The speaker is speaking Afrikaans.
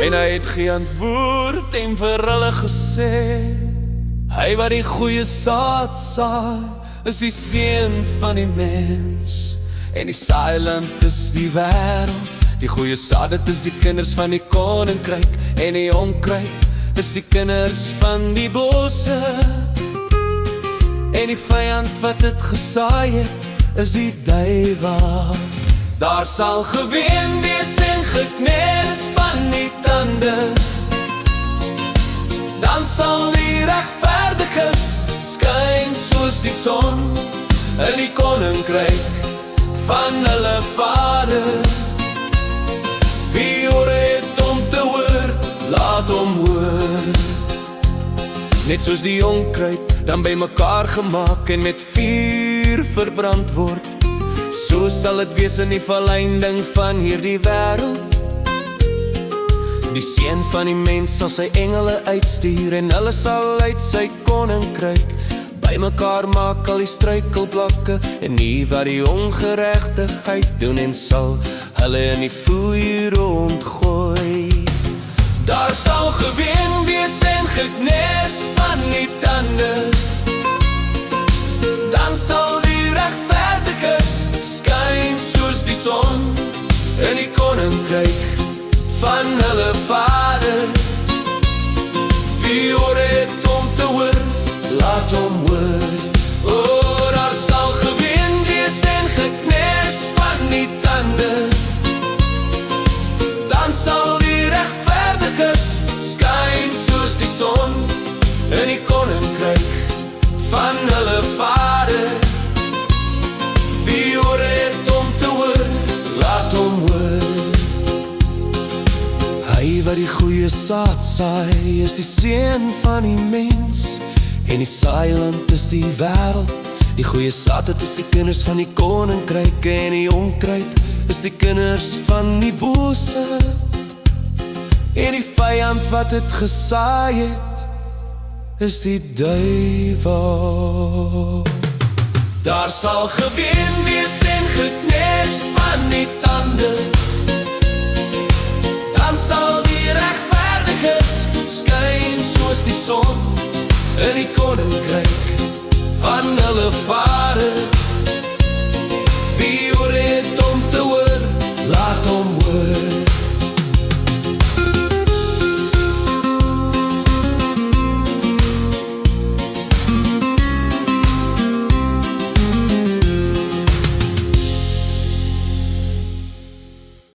En hy het geantwoord en vir hulle gesê, hy wat die goeie saad saai, is die seun van die mens. En die saailand is die wêreld, die goeie saad, dit is die kinders van die koninkryk. En die onkruid is die kinders van die bosse. En die vyand wat het gesaai het, is die duiwel. Daar sal geween wees en geknars van die tande. Dan sal die regverdiges skyn soos die son in die koninkryk van hulle Vader. Wie oor het om te hoor, laat hom hoor. Net soos die onkruid dan by mekaar gemaak en met vuur verbrand word, so sal het wees in die volleinding van hierdie wêreld. Die seun van die mens sal sy engele uitstuur, en hulle sal uit sy koninkryk by mekaar maak al die struikelblokke, en die wat die ongeregtigheid doen, en sal hulle in die vuur rondgooi. Daar sal geween wees en geknars van die tande. Dan sal die regverdiges skyn soos die son in die koninkryk van hulle Vader. Wie oor het om te hoor, laat hom hoor. O, daar sal geween wees en geknars van die tande. Dan sal die regverdiges skyn soos die son in die koninkryk van hulle Vader. Wie oor het om te hoor, laat hom hoor. Hy wat die goeie saad saai, is die seun van die mens. En die saailand is die wêreld, die goeie saad, dit is die kinders van die koninkryk. En die onkruid is die kinders van die bose. En die vyand wat het gesaai het, is die duiwel. Daar sal geween wees en geknars van die tande. Dan sal die regverdiges skyn soos die son in die koninkryk van hulle Vader.